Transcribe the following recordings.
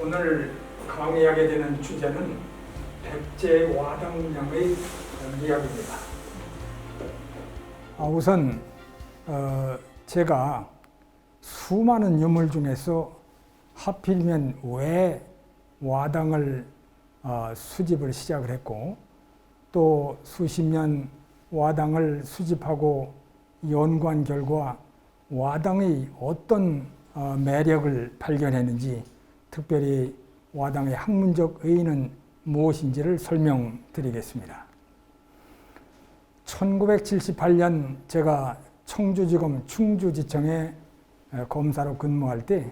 오늘 강의하게 되는 주제는 백제와당량의 이야기입니다. 우선 제가 수많은 유물 중에서 하필이면 왜 와당을 수집을 시작을 했고, 또 수십 년 와당을 수집하고 연구한 결과 와당의 어떤 매력을 발견했는지, 특별히 와당의 학문적 의의는 무엇인지를 설명드리겠습니다. 1978년 제가 청주지검 충주지청에 검사로 근무할 때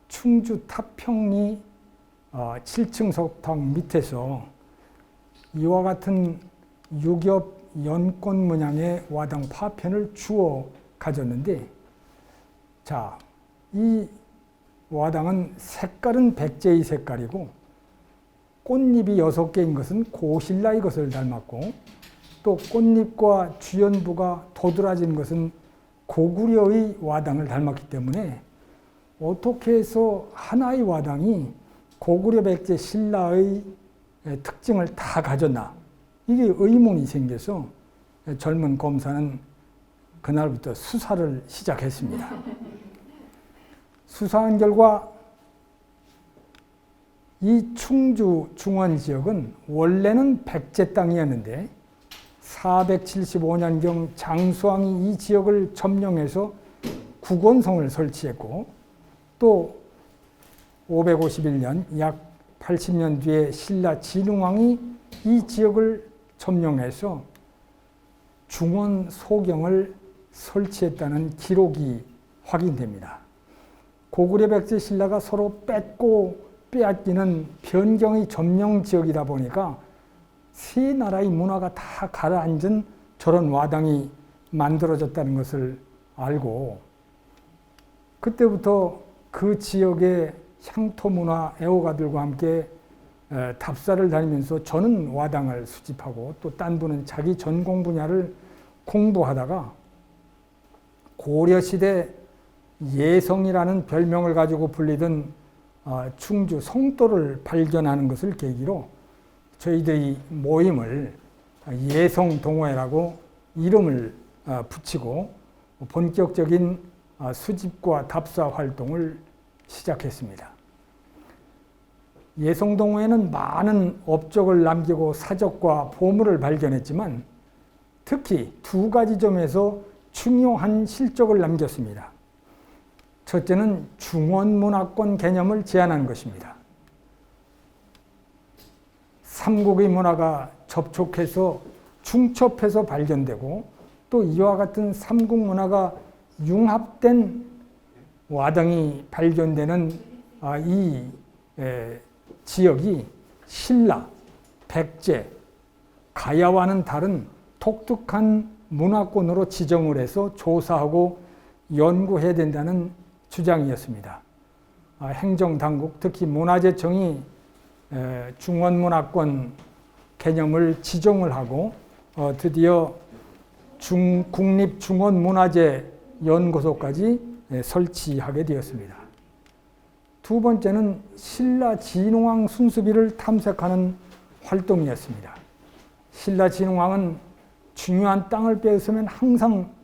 충주 타평리 7층 석탑 밑에서 이와 같은 유겹 연꽃 문양의 와당 파편을 주워 가졌는데, 자, 이 와당은 색깔은 백제의 색깔이고 꽃잎이 6개인 것은 고신라의 것을 닮았고, 또 꽃잎과 주연부가 도드라진 것은 고구려의 와당을 닮았기 때문에 어떻게 해서 하나의 와당이 고구려 백제 신라의 특징을 다 가졌나, 이게 의문이 생겨서 젊은 검사는 그날부터 수사를 시작했습니다. 수사한 결과 이 충주 중원 지역은 원래는 백제 땅이었는데 475년경 장수왕이 이 지역을 점령해서 국원성을 설치했고, 또 551년 약 80년 뒤에 신라 진흥왕이 이 지역을 점령해서 중원 소경을 설치했다는 기록이 확인됩니다. 고구려 백제 신라가 서로 뺏고 빼앗기는 변경의 점령 지역이다 보니까 세 나라의 문화가 다 가라앉은 저런 와당이 만들어졌다는 것을 알고, 그때부터 그 지역의 향토 문화 애호가들과 함께 답사를 다니면서 저는 와당을 수집하고 또 딴 분은 자기 전공 분야를 공부하다가 고려시대 예성이라는 별명을 가지고 불리던 충주 성도를 발견하는 것을 계기로 저희들이 모임을 예성동호회라고 이름을 붙이고 본격적인 수집과 답사 활동을 시작했습니다. 예성동호회는 많은 업적을 남기고 사적과 보물을 발견했지만 특히 2가지 점에서 중요한 실적을 남겼습니다. 첫째는 중원문화권 개념을 제안한 것입니다. 삼국의 문화가 접촉해서 중첩해서 발견되고, 또 이와 같은 삼국 문화가 융합된 와당이 발견되는 이 지역이 신라, 백제, 가야와는 다른 독특한 문화권으로 지정을 해서 조사하고 연구해야 된다는 주장이었습니다. 행정당국, 특히 문화재청이 중원문화권 개념을 지정을 하고 드디어 국립중원문화재연구소까지 설치하게 되었습니다. 두 번째는 신라 진흥왕 순수비를 탐색하는 활동이었습니다. 신라 진흥왕은 중요한 땅을 빼앗으면 항상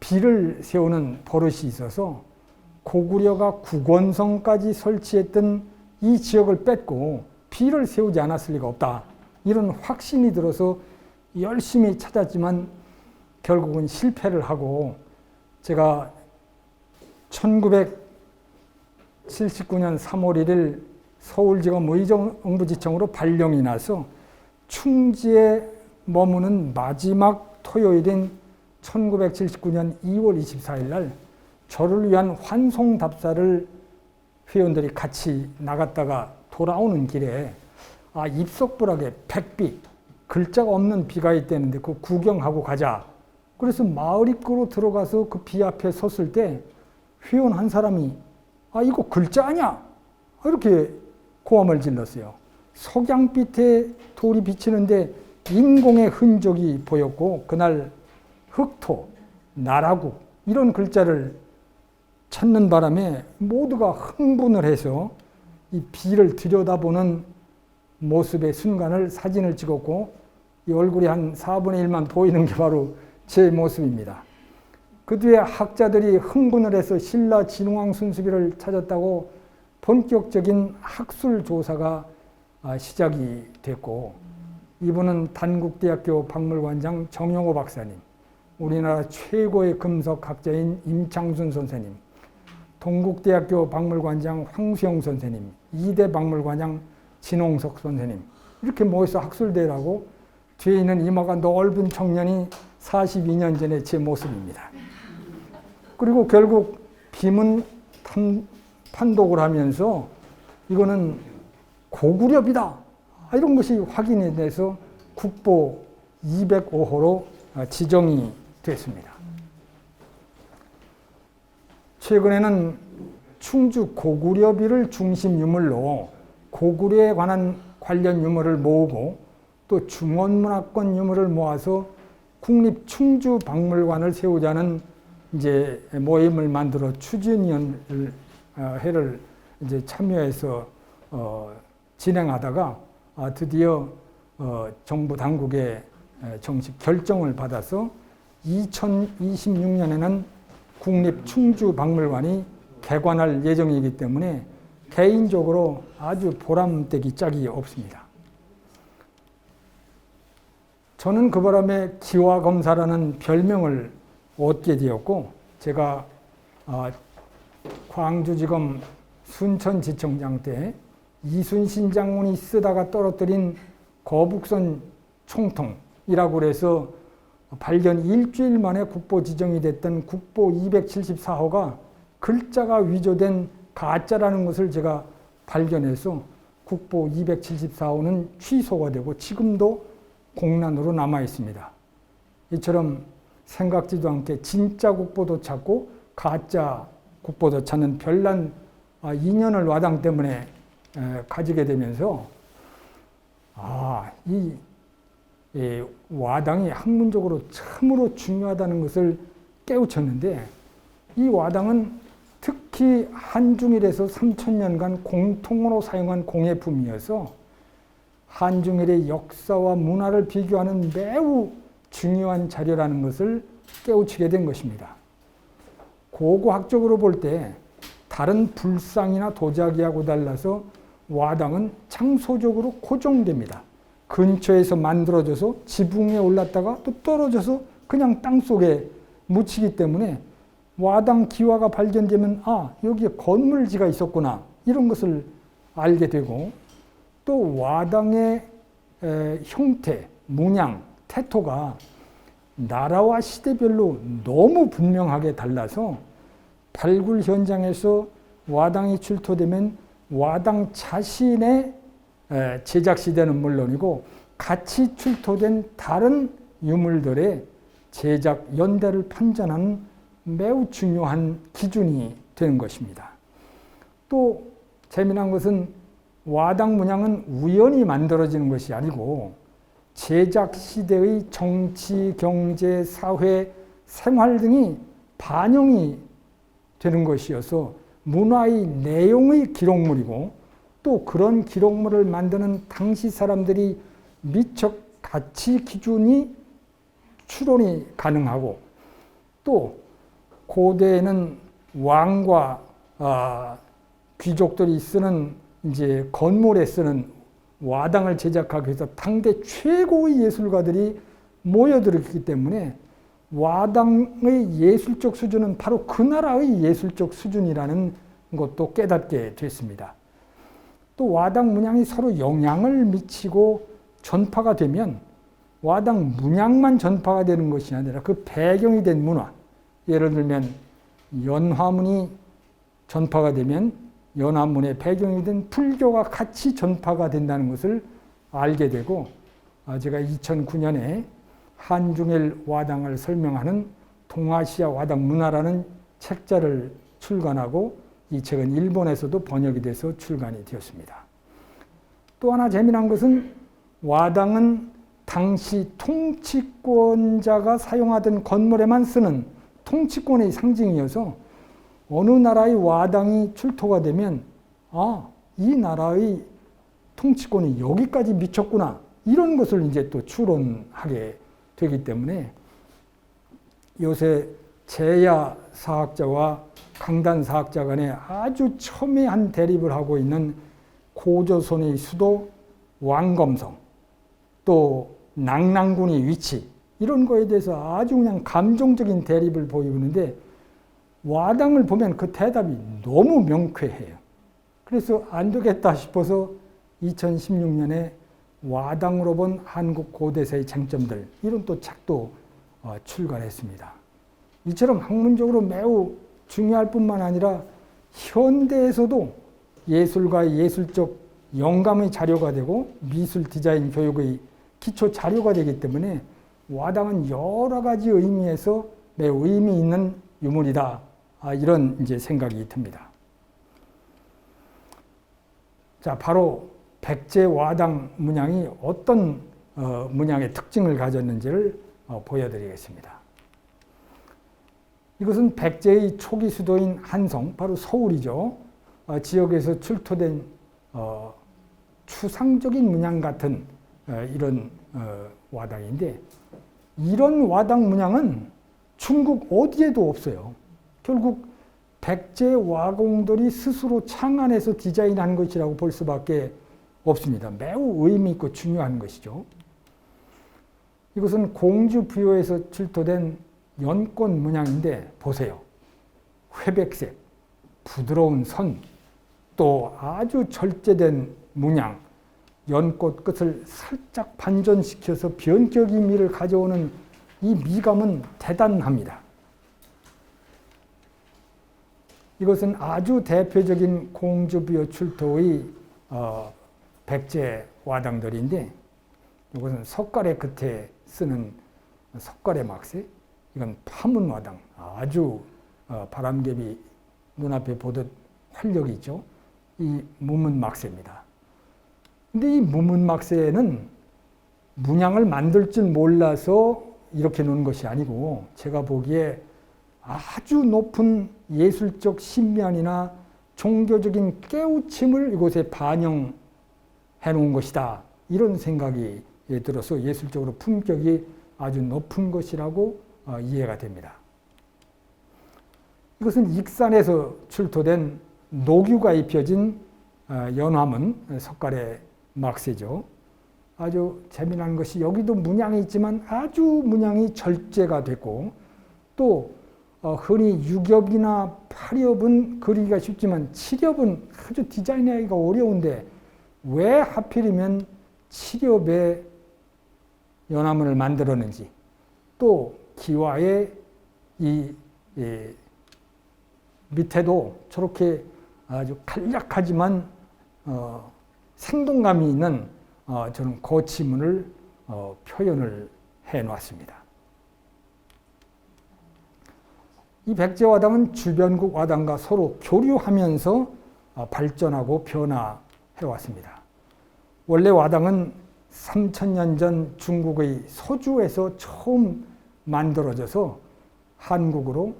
비를 세우는 버릇이 있어서 고구려가 국원성까지 설치했던 이 지역을 뺏고 비를 세우지 않았을 리가 없다, 이런 확신이 들어서 열심히 찾았지만 결국은 실패를 하고, 제가 1979년 3월 1일 서울지검 의정부지청으로 발령이 나서 충주에 머무는 마지막 토요일인 1979년 2월 24일 날 저를 위한 환송 답사를 회원들이 같이 나갔다가 돌아오는 길에 입석불하게 백비, 글자가 없는 비가 있다는데 그거 구경하고 가자. 그래서 마을 입구로 들어가서 그 비 앞에 섰을 때 회원 한 사람이 이거 글자 아니야? 이렇게 고함을 질렀어요. 석양빛에 돌이 비치는데 인공의 흔적이 보였고, 그날 흑토, 나라국 이런 글자를 찾는 바람에 모두가 흥분을 해서 이 비를 들여다보는 모습의 순간을 사진을 찍었고 이 얼굴이 한 4분의 1만 보이는 게 바로 제 모습입니다. 그 뒤에 학자들이 흥분을 해서 신라 진흥왕 순수비를 찾았다고 본격적인 학술 조사가 시작이 됐고, 이분은 단국대학교 박물관장 정영호 박사님, 우리나라 최고의 금속학자인 임창순 선생님, 동국대학교 박물관장 황수영 선생님, 이대 박물관장 진홍석 선생님, 이렇게 모여서 학술대회를 하고 뒤에 있는 이마가 넓은 청년이 42년 전의 제 모습입니다. 그리고 결국 비문 판독을 하면서 이거는 고구려비다, 이런 것이 확인이 돼서 국보 205호로 지정이 됐습니다. 최근에는 충주 고구려비를 중심 유물로 고구려에 관한 관련 유물을 모으고 또 중원문화권 유물을 모아서 국립충주박물관을 세우자는 이제 모임을 만들어 추진위원회를 이제 참여해서 진행하다가 드디어 정부 당국의 정식 결정을 받아서 2026년에는 국립충주박물관이 개관할 예정이기 때문에 개인적으로 아주 보람되기 짝이 없습니다. 저는 그 바람에 기와검사라는 별명을 얻게 되었고, 제가 광주지검 순천지청장 때 이순신 장군이 쓰다가 떨어뜨린 거북선 총통이라고 해서 발견 일주일 만에 국보 지정이 됐던 국보 274호가 글자가 위조된 가짜라는 것을 제가 발견해서 국보 274호는 취소가 되고 지금도 공란으로 남아 있습니다. 이처럼 생각지도 않게 진짜 국보도 찾고 가짜 국보도 찾는 별난 인연을 와당 때문에 가지게 되면서 이 와당이 학문적으로 참으로 중요하다는 것을 깨우쳤는데, 이 와당은 특히 한중일에서 3000년간 공통으로 사용한 공예품이어서 한중일의 역사와 문화를 비교하는 매우 중요한 자료라는 것을 깨우치게 된 것입니다. 고고학적으로 볼 때 다른 불상이나 도자기하고 달라서 와당은 장소적으로 고정됩니다. 근처에서 만들어져서 지붕 위에 올랐다가 또 떨어져서 그냥 땅속에 묻히기 때문에 와당 기와가 발견되면 여기에 건물지가 있었구나, 이런 것을 알게 되고, 또 와당의 형태, 문양, 태토가 나라와 시대별로 너무 분명하게 달라서 발굴 현장에서 와당이 출토되면 와당 자신의 제작 시대는 물론이고 같이 출토된 다른 유물들의 제작 연대를 판단하는 매우 중요한 기준이 되는 것입니다. 또 재미난 것은 와당 문양은 우연히 만들어지는 것이 아니고 제작 시대의 정치, 경제, 사회, 생활 등이 반영이 되는 것이어서 문화의 내용의 기록물이고, 또 그런 기록물을 만드는 당시 사람들이 미적 가치 기준이 추론이 가능하고, 또 고대에는 왕과 귀족들이 쓰는 이제 건물에 쓰는 와당을 제작하기 위해서 당대 최고의 예술가들이 모여들었기 때문에 와당의 예술적 수준은 바로 그 나라의 예술적 수준이라는 것도 깨닫게 됐습니다. 또 와당 문양이 서로 영향을 미치고 전파가 되면 와당 문양만 전파가 되는 것이 아니라 그 배경이 된 문화, 예를 들면 연화문이 전파가 되면 연화문의 배경이 된 불교가 같이 전파가 된다는 것을 알게 되고, 제가 2009년에 한중일 와당을 설명하는 동아시아 와당 문화라는 책자를 출간하고 이 책은 일본에서도 번역이 돼서 출간이 되었습니다. 또 하나 재미난 것은 와당은 당시 통치권자가 사용하던 건물에만 쓰는 통치권의 상징이어서 어느 나라의 와당이 출토가 되면 이 나라의 통치권이 여기까지 미쳤구나, 이런 것을 이제 또 추론하게 되기 때문에 요새 제야 사학자와 강단 사학자 간에 아주 첨예한 대립을 하고 있는 고조선의 수도 왕검성, 또 낙랑군의 위치, 이런 거에 대해서 아주 그냥 감정적인 대립을 보이고 있는데, 와당을 보면 그 대답이 너무 명쾌해요. 그래서 안 되겠다 싶어서 2016년에 와당으로 본 한국 고대사의 쟁점들, 이런 또 책도 출간했습니다. 이처럼 학문적으로 매우 중요할 뿐만 아니라 현대에서도 예술가의 예술적 영감의 자료가 되고 미술 디자인 교육의 기초 자료가 되기 때문에 와당은 여러 가지 의미에서 매우 의미 있는 유물이다, 이런 이제 생각이 듭니다. 자, 바로 백제 와당 문양이 어떤 문양의 특징을 가졌는지를 보여드리겠습니다. 이것은 백제의 초기 수도인 한성, 바로 서울이죠. 지역에서 출토된 추상적인 문양 같은 이런 와당인데, 이런 와당 문양은 중국 어디에도 없어요. 결국 백제 와공들이 스스로 창안해서 디자인한 것이라고 볼 수밖에 없습니다. 매우 의미 있고 중요한 것이죠. 이것은 공주 부여에서 출토된 연꽃 문양인데 보세요. 회백색, 부드러운 선, 또 아주 절제된 문양, 연꽃 끝을 살짝 반전시켜서 변격의 미를 가져오는 이 미감은 대단합니다. 이것은 아주 대표적인 공주부여 출토의 백제 와당들인데, 이것은 석가래 끝에 쓰는 석가래 막새, 이건 파문와당, 아주 바람개비 눈앞에 보듯 활력이 있죠. 이 무문막새입니다. 근데 이 무문막새는 문양을 만들 줄 몰라서 이렇게 놓은 것이 아니고, 제가 보기에 아주 높은 예술적 신면이나 종교적인 깨우침을 이곳에 반영해 놓은 것이다, 이런 생각이 들어서 예술적으로 품격이 아주 높은 것이라고 이해가 됩니다. 이것은 익산에서 출토된 노규가 입혀진 연화문 석가래 막새죠. 아주 재미난 것이 여기도 문양이 있지만 아주 문양이 절제가 됐고, 또 흔히 6엽이나 8엽은 그리기가 쉽지만 7엽은 아주 디자인하기가 어려운데 왜 하필이면 7엽의 연화문을 만들었는지, 또 기와의 이 밑에도 저렇게 아주 간략하지만 생동감이 있는 저는 거치문을 표현을 해 놨습니다. 이 백제와당은 주변국 와당과 서로 교류하면서 발전하고 변화해 왔습니다. 원래 와당은 3000년 전 중국의 서주에서 처음 만들어져서 한국으로,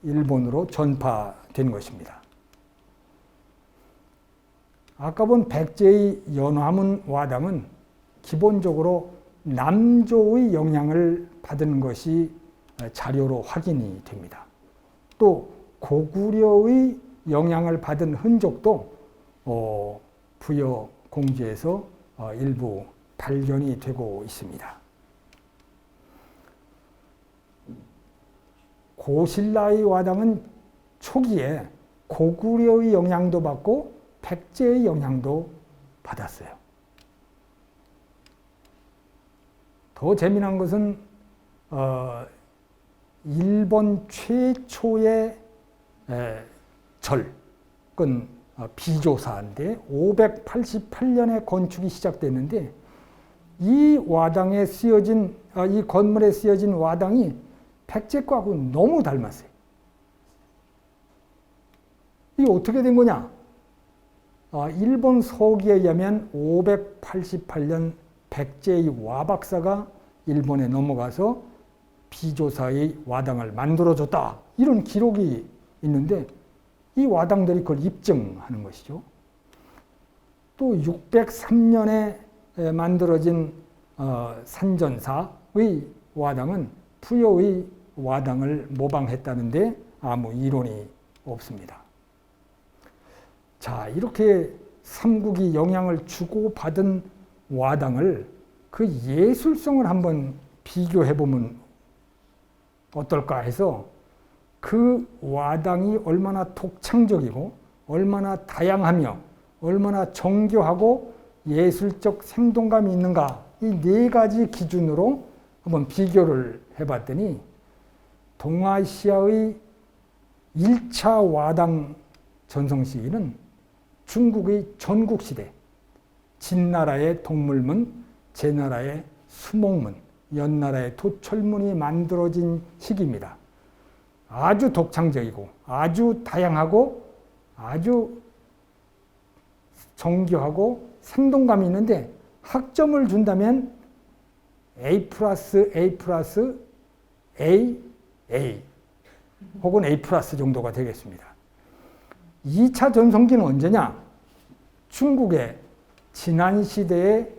일본으로 전파된 것입니다. 아까 본 백제의 연화문 와당은 기본적으로 남조의 영향을 받은 것이 자료로 확인이 됩니다. 또 고구려의 영향을 받은 흔적도 부여 공지에서 일부 발견이 되고 있습니다. 고신라의 와당은 초기에 고구려의 영향도 받고 백제의 영향도 받았어요. 더 재미난 것은 일본 최초의 절은 비조사인데 588년에 건축이 시작됐는데, 이 와당에 쓰여진 이 건물에 쓰여진 와당이 백제 거하고 너무 닮았어요. 이게 어떻게 된 거냐? 일본 서기에 의하면 588년 백제의 와박사가 일본에 넘어가서 비조사의 와당을 만들어줬다, 이런 기록이 있는데 이 와당들이 그걸 입증하는 것이죠. 또 603년에 만들어진 산전사의 와당은 부여의 와당을 모방했다는데 아무 이론이 없습니다. 자, 이렇게 삼국이 영향을 주고받은 와당을 그 예술성을 한번 비교해보면 어떨까 해서 그 와당이 얼마나 독창적이고 얼마나 다양하며 얼마나 정교하고 예술적 생동감이 있는가, 이 네 가지 기준으로 한번 비교를 해봤더니 동아시아의 1차 와당 전성 시기는 중국의 전국시대, 진나라의 동물문, 제나라의 수목문, 연나라의 도철문이 만들어진 시기입니다. 아주 독창적이고 아주 다양하고 아주 정교하고 생동감이 있는데 학점을 준다면 A+, A 혹은 A+ 정도가 되겠습니다. 2차 전성기는 언제냐? 중국의 진안시대의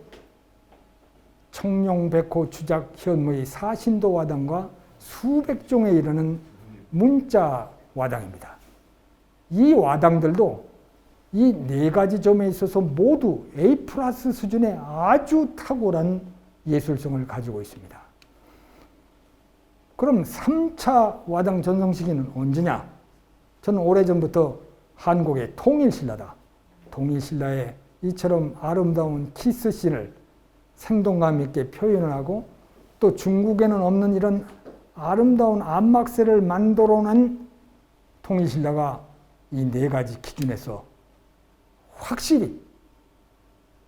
청룡, 백호, 주작, 현무의 사신도 와당과 수백 종에 이르는 문자 와당입니다. 이 와당들도 이 네 가지 점에 있어서 모두 A+ 수준의 아주 탁월한 예술성을 가지고 있습니다. 그럼 3차 와당 전성 시기는 언제냐? 저는 오래전부터 한국의 통일신라다. 통일신라에 이처럼 아름다운 키스씬을 생동감 있게 표현을 하고 또 중국에는 없는 이런 아름다운 안막세를 만들어낸 통일신라가 이 네 가지 기준에서 확실히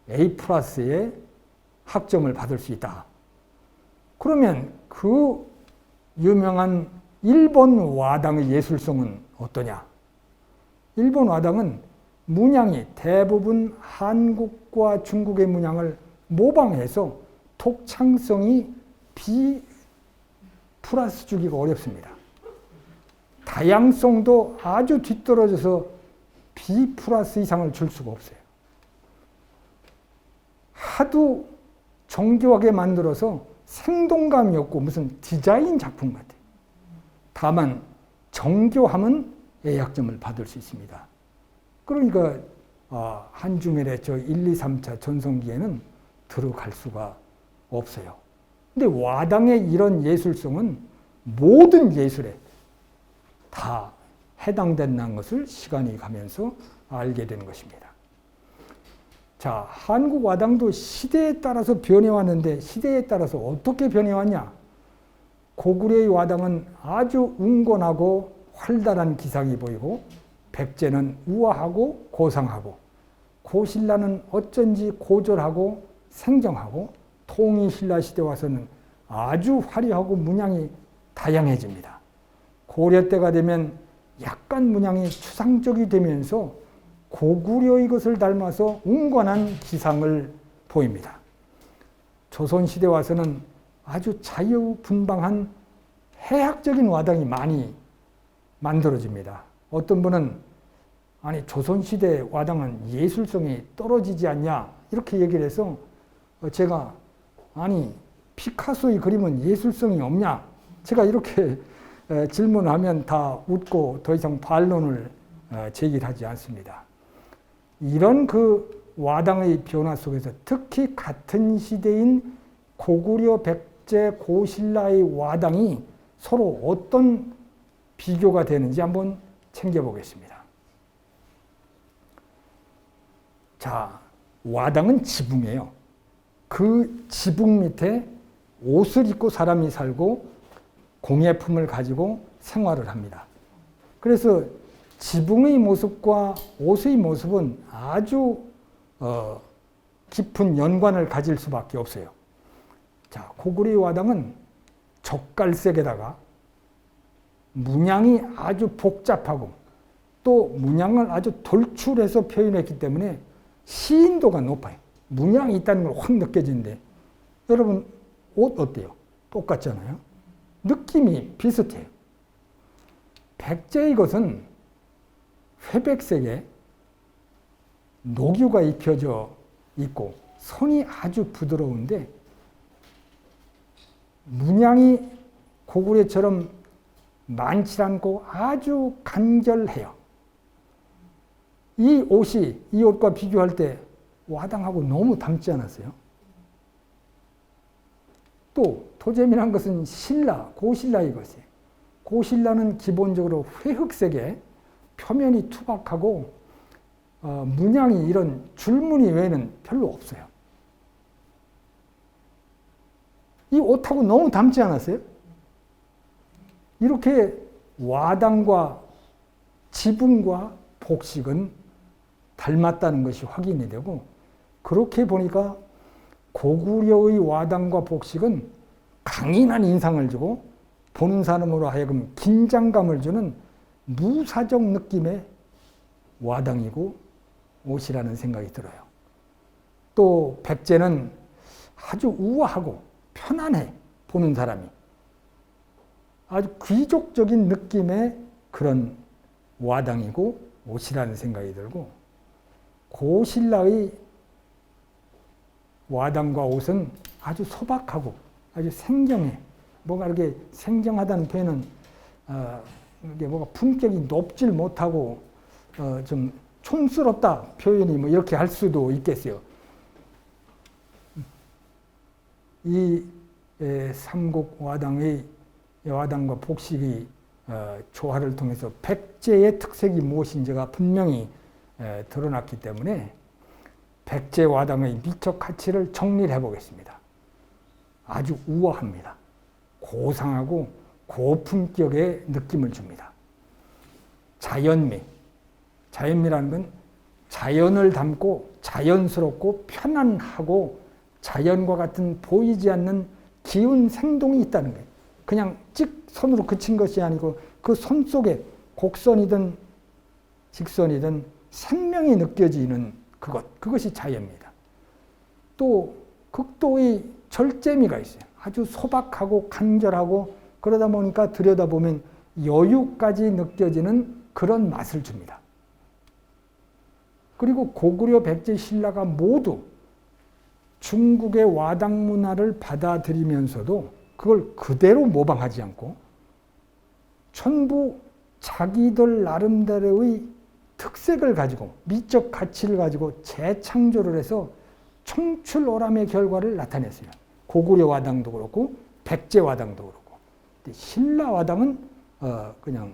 A+의 학점을 받을 수 있다. 그러면 그 유명한 일본 와당의 예술성은 어떠냐? 일본 와당은 문양이 대부분 한국과 중국의 문양을 모방해서 독창성이 B+ 주기가 어렵습니다. 다양성도 아주 뒤떨어져서 B+ 이상을 줄 수가 없어요. 하도 정교하게 만들어서 생동감이 없고 무슨 디자인 작품 같아요. 다만 정교함은 A학점을 받을 수 있습니다. 그러니까 한중일의 저 1, 2, 3차 전성기에는 들어갈 수가 없어요. 근데 와당의 이런 예술성은 모든 예술에 다 해당된다는 것을 시간이 가면서 알게 된 것입니다. 자, 한국 와당도 시대에 따라서 변해왔는데 시대에 따라서 어떻게 변해왔냐? 고구려의 와당은 아주 웅건하고 활달한 기상이 보이고 백제는 우아하고 고상하고 고신라는 어쩐지 고졸하고 생정하고 통일신라 시대 와서는 아주 화려하고 문양이 다양해집니다. 고려 때가 되면 약간 문양이 추상적이 되면서 고구려의 것을 닮아서 웅건한 기상을 보입니다. 조선시대 와서는 아주 자유분방한 해학적인 와당이 많이 만들어집니다. 어떤 분은 아니 조선시대 와당은 예술성이 떨어지지 않냐 이렇게 얘기를 해서 제가 아니 피카소의 그림은 예술성이 없냐 제가 이렇게 질문하면 다 웃고 더 이상 반론을 제기하지 않습니다. 이런 그 와당의 변화 속에서 특히 같은 시대인 고구려, 백제, 고신라의 와당이 서로 어떤 비교가 되는지 한번 챙겨보겠습니다. 자, 와당은 지붕이에요. 그 지붕 밑에 옷을 입고 사람이 살고 공예품을 가지고 생활을 합니다. 그래서 지붕의 모습과 옷의 모습은 아주 깊은 연관을 가질 수밖에 없어요. 자, 고구려 와당은 젓갈색에다가 문양이 아주 복잡하고 또 문양을 아주 돌출해서 표현했기 때문에 시인도가 높아요. 문양이 있다는 걸 확 느껴지는데 여러분 옷 어때요? 똑같잖아요. 느낌이 비슷해요. 백제의 것은 회백색에 녹유가 입혀져 있고 선이 아주 부드러운데 문양이 고구려처럼 많지 않고 아주 간결해요. 이 옷과 비교할 때 와당하고 너무 닮지 않았어요? 또 토잼이란 것은 고신라 이것이에요. 고신라는 기본적으로 회흑색에 표면이 투박하고 문양이 이런 줄무늬 외에는 별로 없어요. 이 옷하고 너무 닮지 않았어요? 이렇게 와당과 지붕과 복식은 닮았다는 것이 확인이 되고, 그렇게 보니까 고구려의 와당과 복식은 강인한 인상을 주고 보는 사람으로 하여금 긴장감을 주는 무사적 느낌의 와당이고 옷이라는 생각이 들어요. 또 백제는 아주 우아하고 편안해, 보는 사람이. 아주 귀족적인 느낌의 그런 와당이고 옷이라는 생각이 들고, 고신라의 와당과 옷은 아주 소박하고 아주 생경해. 뭔가 이렇게 생경하다는 표현은 이게 뭐가 품격이 높질 못하고 좀 촌스럽다 표현이 뭐 이렇게 할 수도 있겠어요. 이 삼국 와당과 복식의 조화를 통해서 백제의 특색이 무엇인지가 분명히 드러났기 때문에 백제 와당의 미적 가치를 정리를 해보겠습니다. 아주 우아합니다. 고상하고 고품격의 느낌을 줍니다. 자연미. 자연미라는 건 자연을 담고 자연스럽고 편안하고 자연과 같은 보이지 않는 기운 생동이 있다는 거예요. 그냥 손으로 그친 것이 아니고 그 손 속에 곡선이든 직선이든 생명이 느껴지는 그것이 자연입니다. 또 극도의 절제미가 있어요. 아주 소박하고 간절하고 그러다 보니까 들여다보면 여유까지 느껴지는 그런 맛을 줍니다. 그리고 고구려, 백제, 신라가 모두 중국의 와당 문화를 받아들이면서도 그걸 그대로 모방하지 않고 전부 자기들 나름대로의 특색을 가지고 미적 가치를 가지고 재창조를 해서 청출오람의 결과를 나타냈어요. 고구려 와당도 그렇고 백제 와당도 그렇고. 신라 와당은 그냥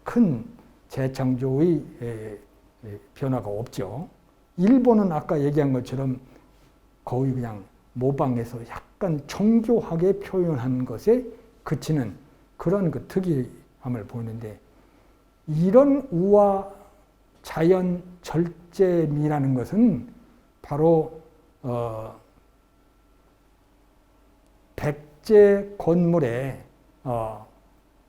큰 재창조의 변화가 없죠. 일본은 아까 얘기한 것처럼 거의 그냥 모방해서 약간 정교하게 표현한 것에 그치는 그런 그 특이함을 보이는데, 이런 우화 자연 절제미라는 것은 바로 백제 건물의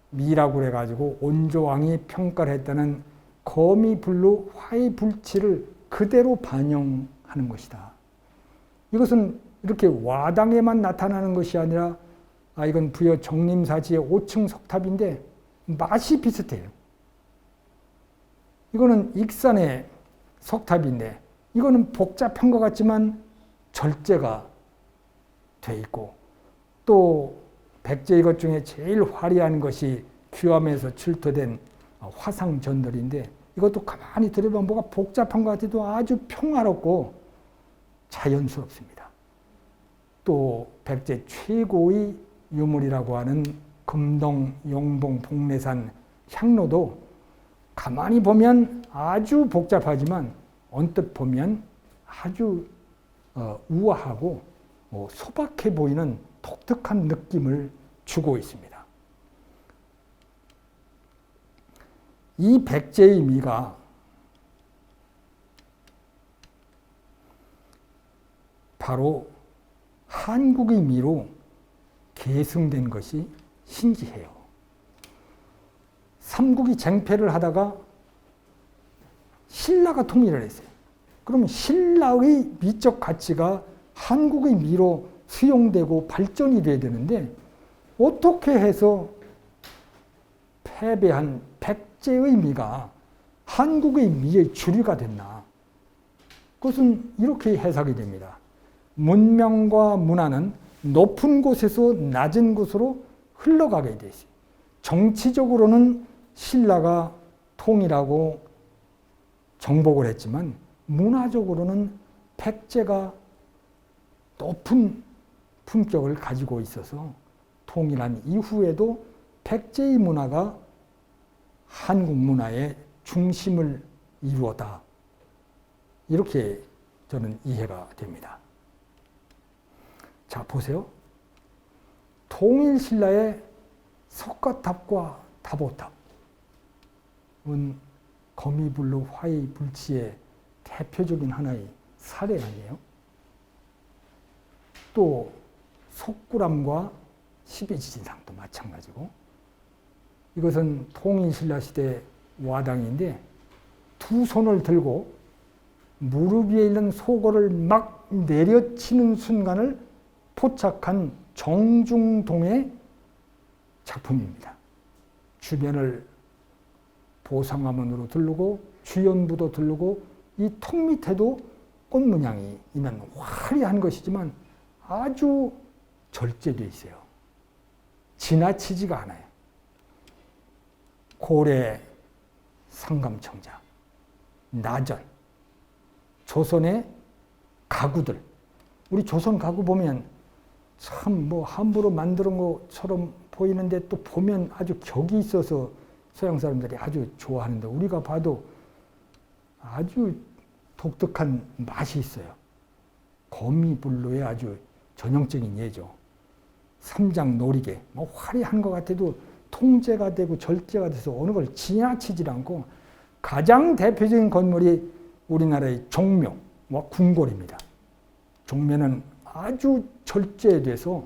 미라고 그래가지고 온조왕이 평가를 했다는 거미블루 화이불치를 그대로 반영하는 것이다. 이것은 이렇게 와당에만 나타나는 것이 아니라 이건 부여 정림사지의 5층 석탑인데 맛이 비슷해요. 이거는 익산의 석탑인데 이거는 복잡한 것 같지만 절제가 돼 있고, 또 백제의 것 중에 제일 화려한 것이 귀암에서 출토된 화상전들인데 이것도 가만히 들여보면 뭐가 복잡한 것 같아도 아주 평화롭고 자연스럽습니다. 또 백제 최고의 유물이라고 하는 금동, 용봉, 복례산 향로도 가만히 보면 아주 복잡하지만 언뜻 보면 아주 우아하고 소박해 보이는 독특한 느낌을 주고 있습니다. 이 백제의 미가 바로 한국의 미로 계승된 것이 신기해요. 삼국이 쟁패를 하다가 신라가 통일을 했어요. 그러면 신라의 미적 가치가 한국의 미로 수용되고 발전이 돼야 되는데 어떻게 해서 패배한 백제의 미가 한국의 미의 주류가 됐나? 그것은 이렇게 해석이 됩니다. 문명과 문화는 높은 곳에서 낮은 곳으로 흘러가게 돼 있어요. 정치적으로는 신라가 통일하고 정복을 했지만 문화적으로는 백제가 높은 품격을 가지고 있어서 통일한 이후에도 백제의 문화가 한국 문화의 중심을 이루었다. 이렇게 저는 이해가 됩니다. 자, 보세요. 통일신라의 석가탑과 다보탑은 거미불로 화이불치의 대표적인 하나의 사례 아니에요? 또 석굴암과 십이지진상도 마찬가지고, 이것은 통일신라 시대 와당인데 두 손을 들고 무릎 위에 있는 소고를 막 내려치는 순간을 포착한 정중동의 작품입니다. 주변을 보상화문으로 두르고 주연부도 두르고 이 턱 밑에도 꽃 문양이 있는 화려한 것이지만 아주 절제되어 있어요. 지나치지가 않아요. 고래 상감청자, 나전, 조선의 가구들. 우리 조선 가구 보면 참 뭐 함부로 만드는 것처럼 보이는데 또 보면 아주 격이 있어서 서양 사람들이 아주 좋아하는데 우리가 봐도 아주 독특한 맛이 있어요. 거미불로의 아주 전형적인 예죠. 삼장 놀이개, 뭐 화려한 것 같아도 통제가 되고 절제가 돼서 어느 걸 지나치지 않고 가장 대표적인 건물이 우리나라의 종묘, 뭐 궁궐입니다. 종묘는 아주 절제돼서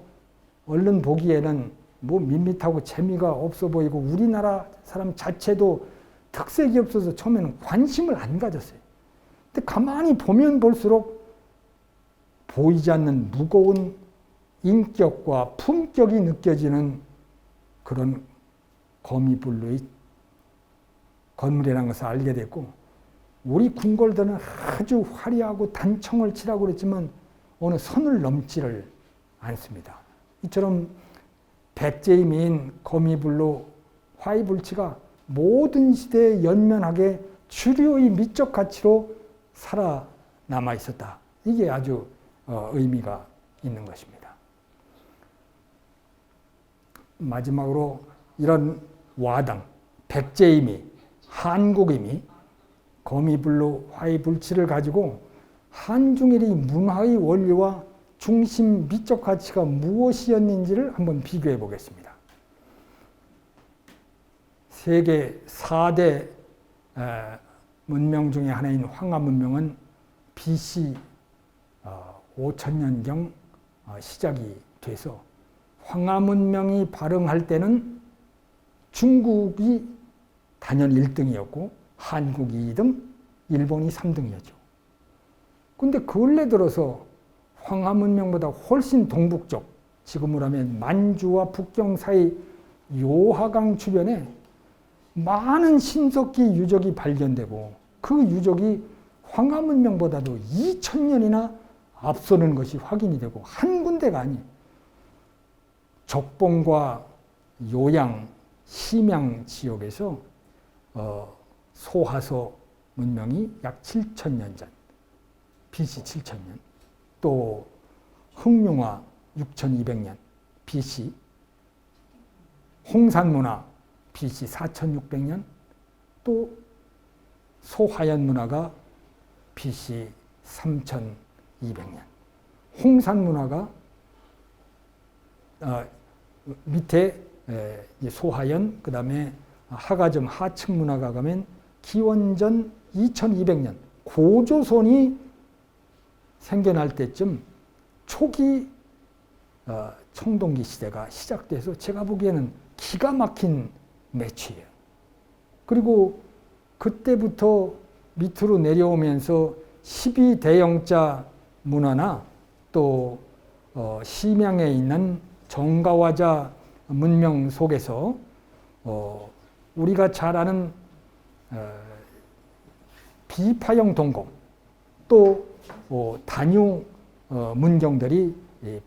얼른 보기에는 뭐 밋밋하고 재미가 없어 보이고 우리나라 사람 자체도 특색이 없어서 처음에는 관심을 안 가졌어요. 근데 가만히 보면 볼수록 보이지 않는 무거운 인격과 품격이 느껴지는 그런 거미불로의 건물이라는 것을 알게 됐고, 우리 궁궐들은 아주 화려하고 단청을 칠하고 그랬지만 어느 선을 넘지를 않습니다. 이처럼 백제의 미인 거미불로 화이불치가 모든 시대에 연면하게 주류의 미적 가치로 살아남아 있었다. 이게 아주 의미가 있는 것입니다. 마지막으로 이런 와당, 백제의 미, 한국의 미, 거미불로 화이불치를 가지고 한중일의 문화의 원리와 중심 미적 가치가 무엇이었는지를 한번 비교해 보겠습니다. 세계 4대 문명 중에 하나인 황하 문명은 BC 5000년경 시작이 돼서 황하 문명이 발흥할 때는 중국이 단연 1등이었고 한국이 2등, 일본이 3등이었죠. 근데 근래 들어서 황하 문명보다 훨씬 동북쪽, 지금으로 하면 만주와 북경 사이 요하강 주변에 많은 신석기 유적이 발견되고 그 유적이 황하 문명보다도 2000년이나 앞서는 것이 확인이 되고 한 군데가 아니에요. 적봉과 요양, 심양 지역에서 소하서 문명이 약 7000년 전, BC 7000년, 또 흥룡화 6200년 BC, 홍산문화 BC 4600년, 또 소하연 문화가 BC 3200년. 홍산문화가 밑에 소하연, 그 다음에 하가점 하층 문화가 가면 기원전 2200년 고조선이 생겨날 때쯤 초기 청동기 시대가 시작돼서 제가 보기에는 기가 막힌 매치예요. 그리고 그때부터 밑으로 내려오면서 12대영자 문화나 또 심양에 있는 정가화자 문명 속에서 우리가 잘 아는 비파형 동공 또 단유 문경들이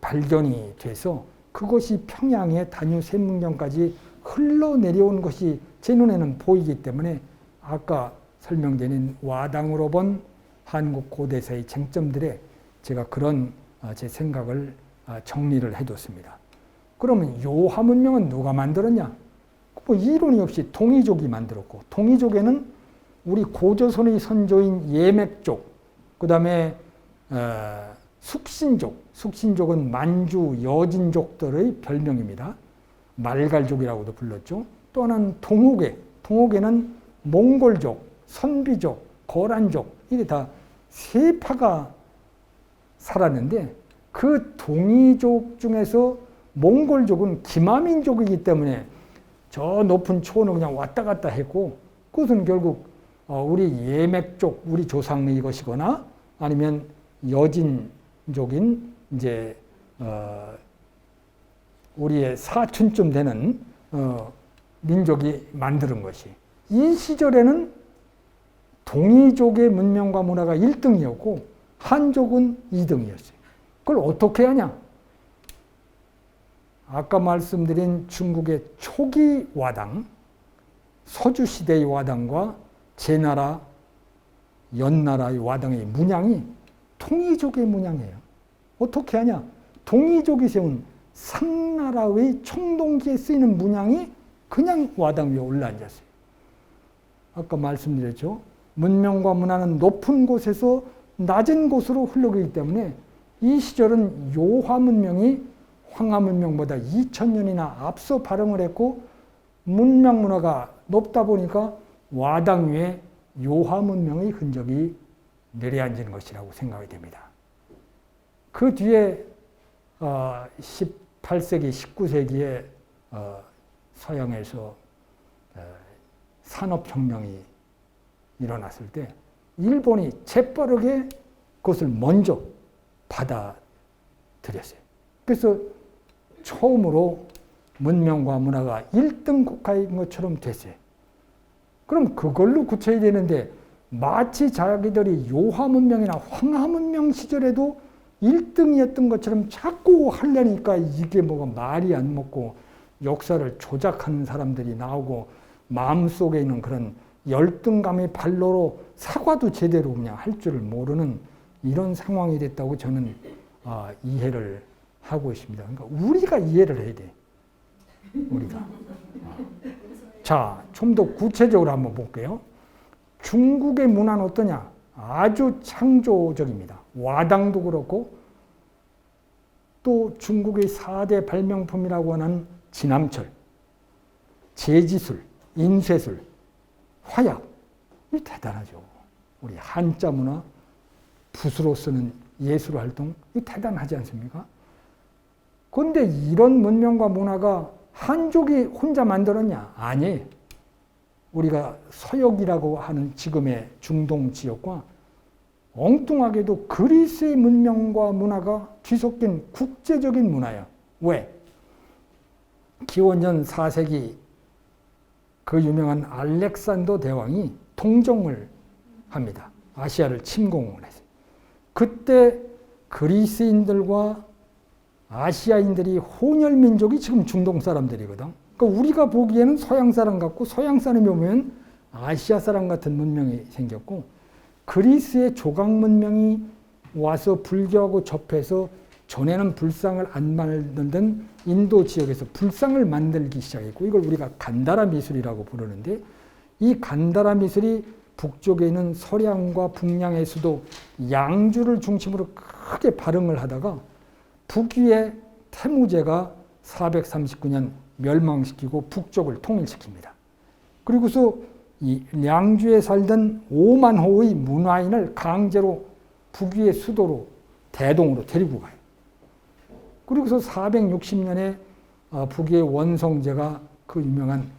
발견이 돼서 그것이 평양의 단유 샘문경까지 흘러내려온 것이 제 눈에는 보이기 때문에 아까 설명드린 와당으로 본 한국 고대사의 쟁점들에 제가 그런 제 생각을 정리를 해뒀습니다. 그러면 요하 문명은 누가 만들었냐? 뭐 이론이 없이 동이족이 만들었고, 동이족에는 우리 고조선의 선조인 예맥족, 그 다음에 숙신족은 만주 여진족들의 별명입니다. 말갈족이라고도 불렀죠. 또 하나는 동옥에는 몽골족, 선비족, 거란족, 이게 다 세 파가 살았는데 그 동이족 중에서 몽골족은 기마민족이기 때문에 저 높은 초원을 그냥 왔다 갔다 했고, 그것은 결국 우리 예맥족, 우리 조상의 것이거나 아니면 여진족인 이제 우리의 사촌쯤 되는 민족이 만드는 것이. 이 시절에는 동이족의 문명과 문화가 1등이었고 한족은 2등이었어요. 그걸 어떻게 하냐? 아까 말씀드린 중국의 초기 와당, 서주시대의 와당과 제나라, 연나라의 와당의 문양이 동이족의 문양이에요. 어떻게 하냐? 동이족이 세운 상나라의 청동기에 쓰이는 문양이 그냥 와당 위에 올라앉았어요. 아까 말씀드렸죠. 문명과 문화는 높은 곳에서 낮은 곳으로 흘러가기 때문에 이 시절은 요하 문명이 황하 문명보다 2000년이나 앞서 발흥을 했고, 문명 문화가 높다 보니까 와당 위에 요하 문명의 흔적이 내려앉은 것이라고 생각이 됩니다. 그 뒤에 18세기, 19세기에 서양에서 산업혁명이 일어났을 때 일본이 재빠르게 그것을 먼저 받아들였어요. 그래서 처음으로 문명과 문화가 1등 국가인 것처럼 됐어요. 그럼 그걸로 굳혀야 되는데 마치 자기들이 요하 문명이나 황하 문명 시절에도 1등이었던 것처럼 자꾸 하려니까 이게 뭐가 말이 안 먹고 역사를 조작하는 사람들이 나오고 마음속에 있는 그런 열등감이 발로로 사과도 제대로 그냥 할 줄을 모르는 이런 상황이 됐다고 저는 이해를 하고 있습니다. 그러니까 우리가 이해를 해야 돼. 우리가. 자, 좀 더 구체적으로 한번 볼게요. 중국의 문화는 어떠냐? 아주 창조적입니다. 와당도 그렇고 또 중국의 4대 발명품이라고 하는 진암철, 제지술, 인쇄술, 화약, 이 대단하죠. 우리 한자 문화, 붓으로 쓰는 예술 활동, 이 대단하지 않습니까? 그런데 이런 문명과 문화가 한족이 혼자 만들었냐? 아니, 우리가 서역이라고 하는 지금의 중동 지역과 엉뚱하게도 그리스의 문명과 문화가 뒤섞인 국제적인 문화예요. 왜? 기원전 4세기 그 유명한 알렉산더 대왕이 통정을 합니다. 아시아를 침공을 했어요. 그때 그리스인들과 아시아인들이 혼혈민족이 지금 중동 사람들이거든. 그러니까 우리가 보기에는 서양 사람 같고 서양 사람이 오면 아시아 사람 같은 문명이 생겼고, 그리스의 조각 문명이 와서 불교하고 접해서 전에는 불상을 안 만들던 인도 지역에서 불상을 만들기 시작했고, 이걸 우리가 간다라 미술이라고 부르는데, 이 간다라 미술이 북쪽에 있는 서량과 북량의 수도 양주를 중심으로 크게 발흥을 하다가 북위의 태무제가 439년 멸망시키고 북쪽을 통일시킵니다. 그리고서 이 양주에 살던 5만 호의 문화인을 강제로 북위의 수도로 대동으로 데리고 가요. 그리고서 460년에 북위의 원성제가 그 유명한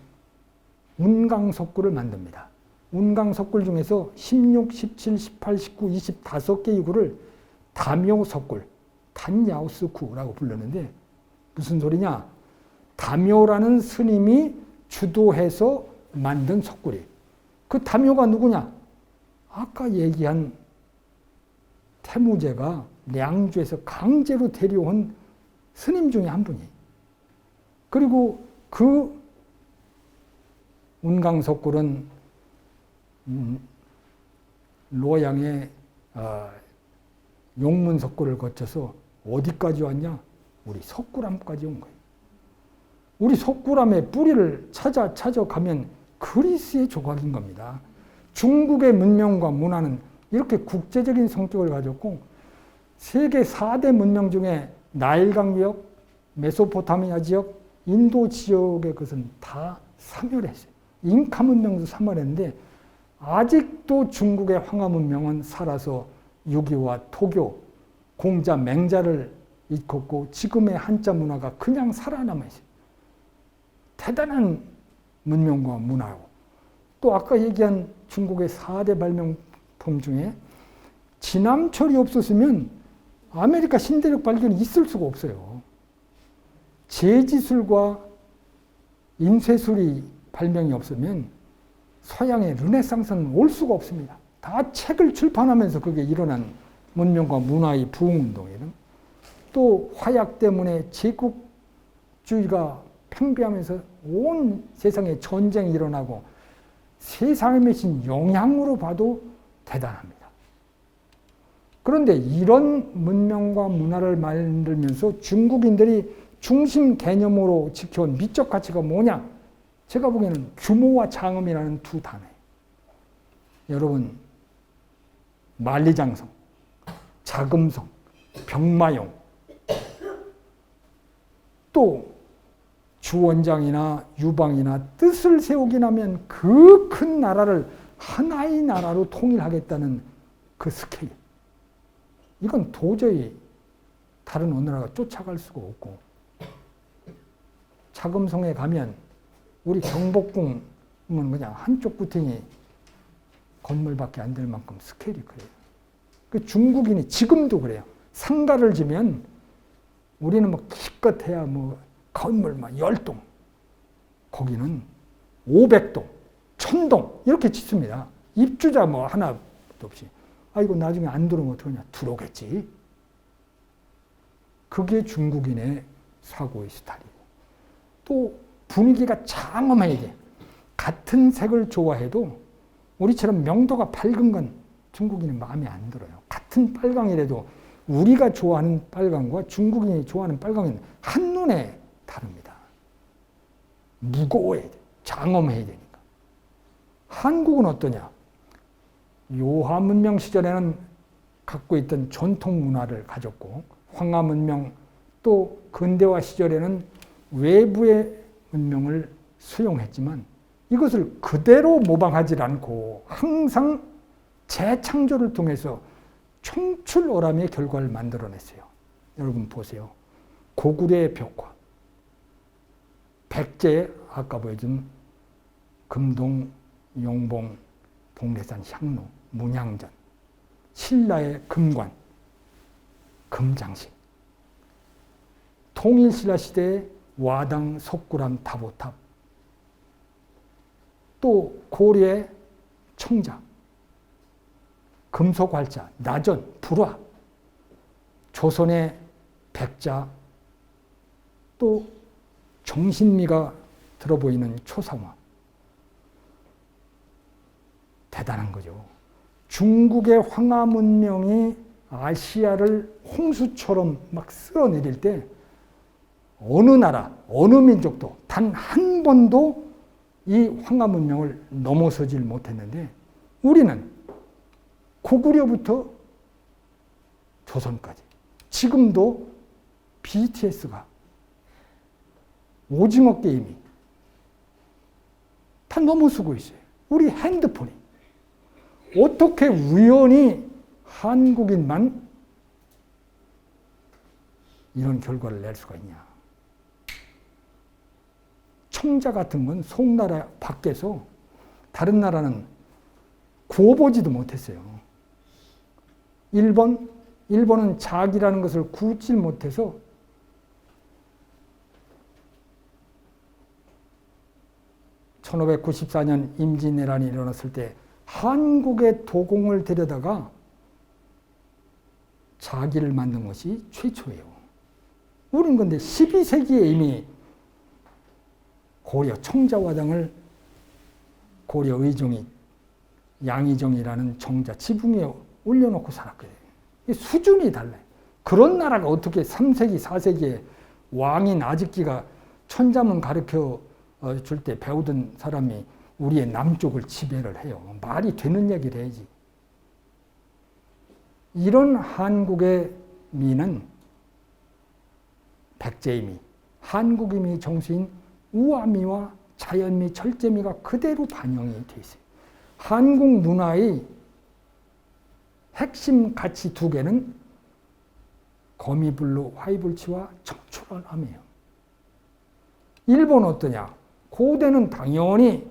운강석굴을 만듭니다. 운강석굴 중에서 16, 17, 18, 19, 25개의 굴을 다묘석굴, 단야오스쿠라고 불렀는데 무슨 소리냐? 다묘라는 스님이 주도해서 만든 석굴이. 그 다묘가 누구냐? 아까 얘기한 태무제가 량주에서 강제로 데려온 스님 중에 한 분이에요. 그리고 그 운강석굴은 로양의 용문석굴을 거쳐서 어디까지 왔냐? 우리 석굴암까지 온 거예요. 우리 석굴암의 뿌리를 찾아가면 그리스의 조각인 겁니다. 중국의 문명과 문화는 이렇게 국제적인 성격을 가졌고 세계 4대 문명 중에 나일강 지역, 메소포타미아 지역, 인도 지역의 것은 다 사멸했어요. 잉카 문명도 사멸했는데 아직도 중국의 황하 문명은 살아서 유교와 토교, 공자, 맹자를 일컫고 지금의 한자 문화가 그냥 살아남아 있어요. 대단한 문명과 문화고 또 아까 얘기한 중국의 4대 발명품 중에 진암철이 없었으면 아메리카 신대륙 발견이 있을 수가 없어요. 제지술과 인쇄술이 발명이 없으면 서양의 르네상스는 올 수가 없습니다. 다 책을 출판하면서 그게 일어난 문명과 문화의 부흥운동이에요. 또 화약 때문에 제국주의가 팽배하면서 온 세상에 전쟁이 일어나고 세상에 미친 영향으로 봐도 대단합니다. 그런데 이런 문명과 문화를 만들면서 중국인들이 중심 개념으로 지켜온 미적 가치가 뭐냐? 제가 보기에는 규모와 장엄이라는 두 단어예요. 여러분, 만리장성, 자금성, 병마용, 또 주원장이나 유방이나 뜻을 세우긴 하면 그 큰 나라를 하나의 나라로 통일하겠다는 그 스케일. 이건 도저히 다른 어느 나라가 쫓아갈 수가 없고 자금성에 가면 우리 경복궁은 그냥 한쪽 구탱이 건물밖에 안 될 만큼 스케일이 그래요. 그 중국인이 지금도 그래요. 상가를 지면 우리는 뭐 기껏해야 뭐 건물 막 10동, 거기는 500동, 1000동 이렇게 짓습니다. 입주자 뭐 하나도 없이. 아 이거 나중에 안 들어오면 어떡하냐? 들어오겠지. 그게 중국인의 사고의 스타일이고 또 분위기가 장엄해야 돼. 같은 색을 좋아해도 우리처럼 명도가 밝은 건 중국인은 마음에 안 들어요. 같은 빨강이라도 우리가 좋아하는 빨강과 중국인이 좋아하는 빨강은 한눈에 다릅니다. 무거워야 돼. 장엄해야 되니까. 한국은 어떠냐? 요하 문명 시절에는 갖고 있던 전통 문화를 가졌고 황하 문명 또 근대화 시절에는 외부의 문명을 수용했지만 이것을 그대로 모방하지 않고 항상 재창조를 통해서 총출오람의 결과를 만들어냈어요. 여러분 보세요. 고구려의 벽화, 백제의 아까 보여준 금동, 용봉, 동래산 향로, 문양전, 신라의 금관, 금장식, 통일신라 시대의 와당, 석굴암, 다보탑, 또 고려의 청자, 금속활자, 나전, 불화, 조선의 백자, 또 정신미가 들어보이는 초상화. 대단한 거죠. 중국의 황하 문명이 아시아를 홍수처럼 막 쓸어내릴 때 어느 나라, 어느 민족도 단 한 번도 이 황하 문명을 넘어서질 못했는데 우리는 고구려부터 조선까지 지금도 BTS가 오징어 게임이 다 넘어서고 있어요. 우리 핸드폰이 어떻게 우연히 한국인만 이런 결과를 낼 수가 있냐. 청자 같은 건 송나라 밖에서 다른 나라는 구워보지도 못했어요. 일본은 자기라는 것을 구우질 못해서 (1594년) 임진왜란이 일어났을 때 한국의 도공을 데려다가 자기를 만든 것이 최초예요. 우린 근데 12세기에 이미 고려 청자화당을 고려 의종이 양의정이라는 정자 지붕에 올려놓고 살았거든요. 수준이 달라요. 그런 나라가 어떻게 3세기, 4세기에 왕인 아직기가 천자문 가르쳐 줄 때 배우던 사람이 우리의 남쪽을 지배를 해요. 말이 되는 얘기를 해야지. 이런 한국의 미는 백제이미, 한국이미 정수인 우아미와 자연미, 철제미가 그대로 반영이 되어 있어요. 한국 문화의 핵심 가치 두 개는 거미불로 화이불치와 청출환함이에요. 일본 어떠냐? 고대는 당연히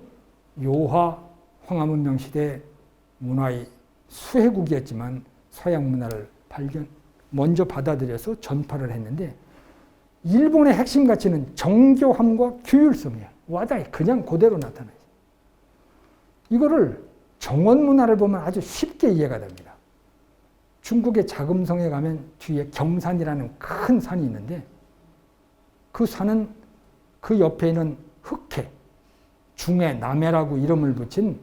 요하 황하문명 시대 문화의 수혜국이었지만 서양 문화를 먼저 받아들여서 전파를 했는데 일본의 핵심 가치는 정교함과 규율성이에요. 와닿아요. 그냥 그대로 나타나요. 이거를 정원 문화를 보면 아주 쉽게 이해가 됩니다. 중국의 자금성에 가면 뒤에 경산이라는 큰 산이 있는데 그 산은 그 옆에 있는 흑해, 중해, 남해라고 이름을 붙인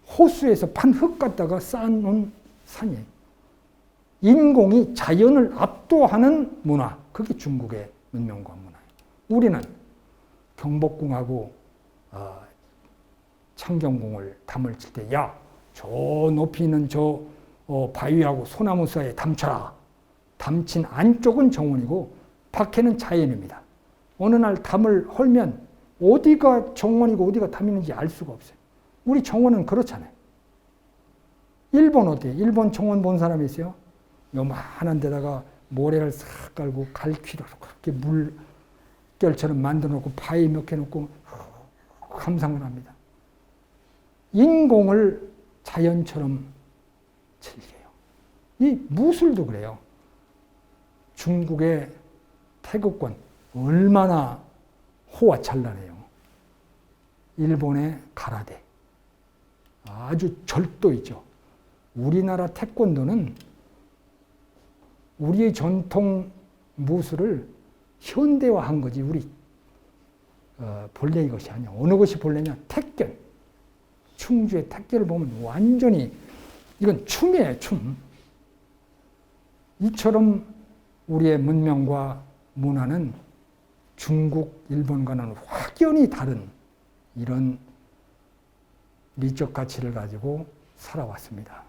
호수에서 판 흙 갖다가 쌓아놓은 산이에요. 인공이 자연을 압도하는 문화, 그게 중국의 문명과 문화예요. 우리는 경복궁하고 창경궁을 담을 칠 때 야, 저 높이 있는 저 바위하고 소나무 사이에 담쳐라. 담친 안쪽은 정원이고 밖에는 자연입니다. 어느 날 담을 헐면 어디가 정원이고 어디가 담이는지 알 수가 없어요. 우리 정원은 그렇잖아요. 일본 어때요? 일본 정원 본 사람이 있어요? 요만한 데다가 모래를 싹 깔고 갈퀴로 그렇게 물결처럼 만들어 놓고 바위 몇 개 놓고 감상을 합니다. 인공을 자연처럼 즐겨요. 이 무술도 그래요. 중국의 태극권 얼마나 호화찬란해요. 일본의 가라데 아주 절도 있죠. 우리나라 태권도는 우리의 전통 무술을 현대화한 거지 우리 본래의 것이 아니야. 어느 것이 본래냐? 택견. 충주의 택견을 보면 완전히 이건 춤이에요. 춤. 이처럼 우리의 문명과 문화는 중국, 일본과는 확연히 다른 이런 미적 가치를 가지고 살아왔습니다.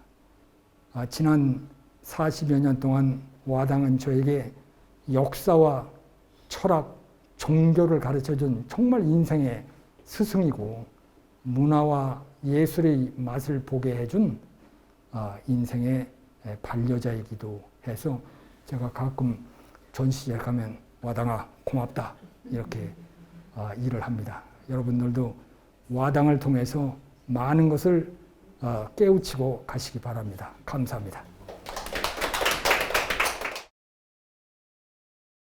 지난 40여 년 동안 와당은 저에게 역사와 철학, 종교를 가르쳐준 정말 인생의 스승이고 문화와 예술의 맛을 보게 해준 인생의 반려자이기도 해서 제가 가끔 전시회 가면 와당아 고맙다 이렇게 일을 합니다. 여러분들도 와당을 통해서 많은 것을 깨우치고 가시기 바랍니다. 감사합니다.